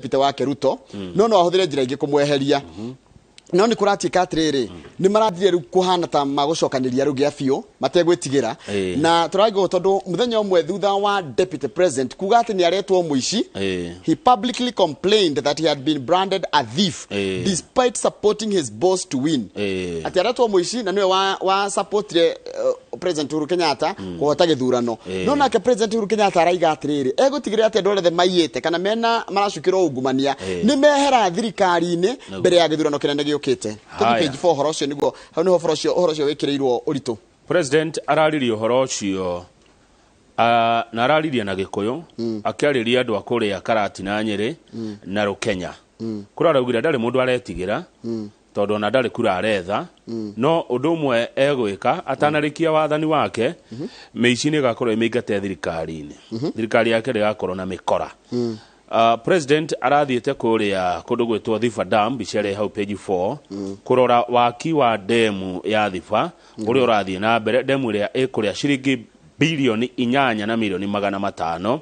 Peter wake Ruto no ahũthĩre njĩra ingĩ kũmweheria no nĩ kũratika atirĩrĩ nĩ marathire rĩu kuhana ta magũcokanĩria rũgĩa biũ mategwĩtigĩra na tũraigua tondũ mũthenya ũmwe thutha wa deputy president kuga atĩ nĩ aretwo mũici he publicly complained that he had been branded a thief despite supporting his boss to win atĩ aretwo mũici na nĩwe wa supportire president Uhuru Kenyatta kũhota gĩthurano no nake president Uhuru Kenyatta araiga atirĩrĩ egũtigĩrĩra atĩ andũ othe maiyĩte kana mena maracukĩrwo ungumania nĩ mehera thirikari-inĩ mbere ya gĩthurano kĩnene gĩũkĩte page 4 horo ũcio nĩguo hau nĩho ũhoro ũcio wĩkĩrĩirwo ũritũ president araririe ũhoro ũcio na araririe na Gĩkũyũ akĩarĩria andũ a kũrĩa Karati na Nyĩrĩ na Rũkenya kũraraugire ndarĩ mũndũ aretigĩra tondũ ona ndarĩ kura aretha no ũndũ ũmwe egwĩka atanarĩkia wathani wake mĩici nĩ ĩgakorwo ĩmĩingate thirikari-inĩ thirikari yake ndĩgakorwo na mĩkora president arathiĩte kũrĩa kũndũ gwĩtwo Thiba Dam mbica ĩrĩ hau page 4 kũrora waki wa demu ya Thiba ũrĩa ũrathiĩ na mbere demu ĩrĩa ĩkũrĩa ciringi bilioni 8 na milioni 500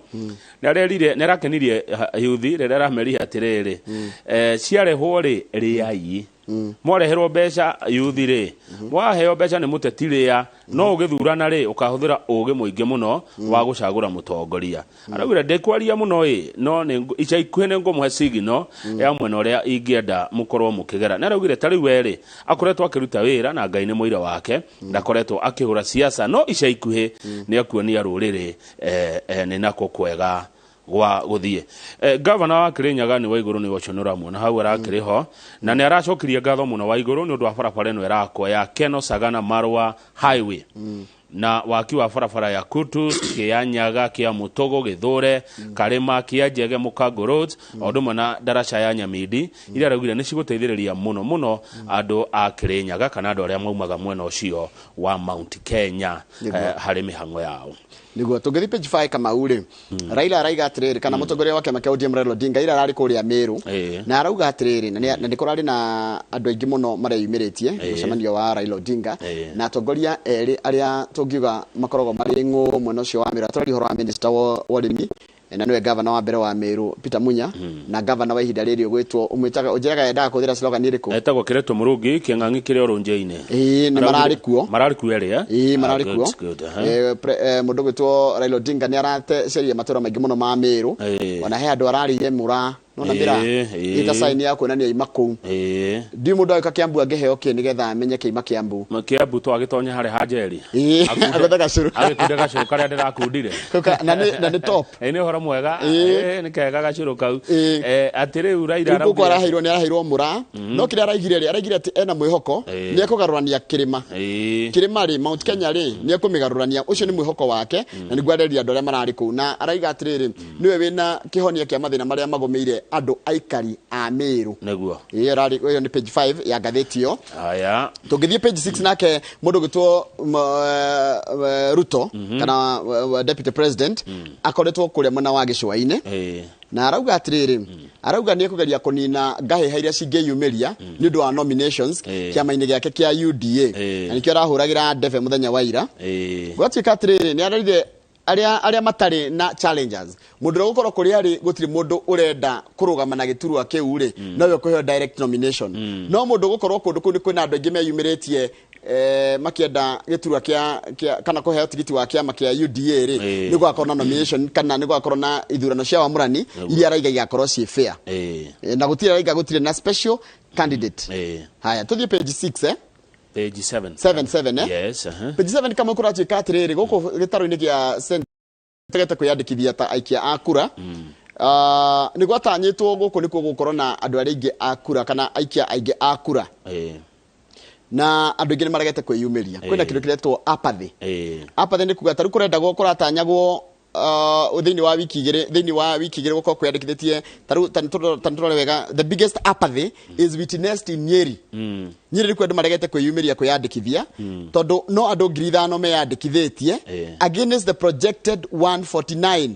nĩ arakenirie yuthi rĩrĩa arameria atĩrĩrĩ ciarehwo rĩai mwareherwo mbeca yuthi rĩ waheo mbeca nĩ mũteti rĩa no ũgĩthurana rĩ ũkahũthĩra ũgĩ mũingĩ mũno wa gũcagũra mũtongoria araugire ndekwaria mũno no ica ikuhĩ nĩ ngũmũhe signal ya mwena ũrĩa ingĩenda mũkorwo mũkĩgera nĩ araugire ta rĩu rĩ akoretwo akĩruta wĩra na Ngai nĩ mũira wake ndakoretwo akĩhũra siasa no ica ikuhĩ nĩ akuonia rũrĩrĩ nĩ nako kwega gwa guthie governor wa Kirinyaga ni Waiguru ni waconora muona hau arakiriho na ni aracokirie ngatho muno Waiguru ni undu wa barabara ino irakwo ya Keno Sagana Marwa highway na waki wa barabara ya Kutus Kianyaga kia Mutogo Githure Karima kia Njege Mukango roads oduma na daraca ya Nyamidi ira ragire ni ciguteithĩrĩria muno andu a Kirinyaga kana andu aria maumaga mwena ucio wa Mount Kenya harĩ mĩhang'o yao niguo tũngĩthi page 5 kama uri Raila araiga atirĩrĩ kana mũtongoria wake Kema ODM Raila Odinga ira ararĩ kũrĩa Meru na arauga atirĩrĩ na nĩ kũrarĩ na andũ aingĩ mũno mareyumĩrĩtie mũcemanio wa Raila Odinga na atongoria erĩ arĩa tũngiuga makoragwo marĩ ng'ũ mwena ũcio wa Meru atũrari ũhoro wa minister wa ũrĩmi na niwe governor wa mbere wa Meru Peter Munya na governor wa ihinda rĩrĩ gwĩtwo umwĩtaga ũnjeraga yendaga kũhũthĩra slogan ĩrĩkũ etagwo Kireto Mũrungi Kĩng'ang'i kĩrĩ Orũnjĩ-inĩ nĩ mararĩ kuo erĩa mararĩ kuo mũndũ gwĩtwo Raila Odinga nĩ araceria matũra maingĩ mũno ma Meru ona he andũ ararĩire mura no na mira ita sign ya kuonania ima kuu ndi mundu aika Kiambu angeheo ki nigetha amenye ki ima Kiambu Kiambu to agitonya hari hajeri agathaga curu agitindega curu karia ndirakundire na ni top ni horo mwega ni kega gacuru kau atiri uraira arauga araheirwo ni araheirwo mura no kire araigire ati ena mwihoko ni ekugarurania kirima ri Mount Kenya ri ni ekumigarurania ucio ni mwihoko wake na ni gwaderia andu aria marari kuu na araiga atiriri niwe wina kihonia kia mathina maria magomeire andu aikari a Meru neguo iyo ni page 5 ya gatheti yo aya tungithie page 6 nake mundu gitwo Ruto kana deputy president akoretwo kuria mwena wa Gicũa-inĩ na arauga atiriri arauga ni ekugeria kunina ngahe hairia cingĩyumĩria ni undu wa nominations kiama-inĩ gĩake kia UDA na nikio arahũragira ndebe muthenya wa ira gwatuĩka atiriri ni ararire aria matari na challenges mundu gukorwo kuri ari gutiri mundu urenda kurugama na giturwa kiu ri no kuheo direct nomination no mundu gukorwo kundu kuni kwina andu aingi meyumiritie makienda giturwa kia kana kuheo tigiti wa kiama kia UDA ri ni gwakorwo na nomination kana ni gwakorwo na ithurano cia wamurani iria araiga igakorwo ci fair na gutire na special candidate haya tuthie page 6 page 7 7 yes page 7 kama kuratuĩka atiriri guku gĩtaro-inĩ gĩa tegete kwĩyandĩkithia ta aikia a kura nĩ gwatanyĩtwo gũkũ nĩkuo gũkorwo na andũ arĩa aingĩ a kura kana aikia aingĩ a kura na andũ aingĩ nĩ maregete kwĩyumĩria kwĩna kĩndũ kĩretwo apathy apathy nĩ kuga ta rĩu kũrendagwo kũratanyagwo thĩinĩ wa wiki igĩrĩ gũkorwo kwĩyandĩkithĩtie tarũ wega the biggest apathy is witnessed in Nyeri Nyeri nĩ andũ maregete kwĩyumĩria kwĩyandĩkithia tondũ no andũ 5,000 meyandĩkithĩtie against the projected 149,000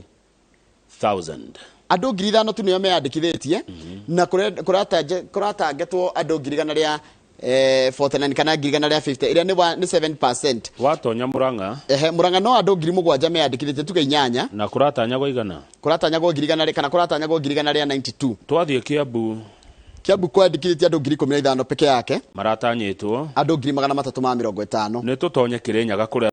andũ 5,000 tu nĩo meyandĩkithĩtie na kũratangetwo andũ 100,000 49 kana ngiri igana rĩa 50 iria nĩ 7%. Watonya Murang'a Murang'a no andũ 7,000 meyandĩkithĩtie tuge 8 na kuratanyagwo igana ngiri igana kana kuratanyagwo ngiri igana rĩa 92. Twathiĩ Kiambu kwandĩkithĩtie andũ 15,000 peke yake maratanyĩtwo andũ 350,000. nĩ tũtonye Kĩrĩnyaga kũrĩa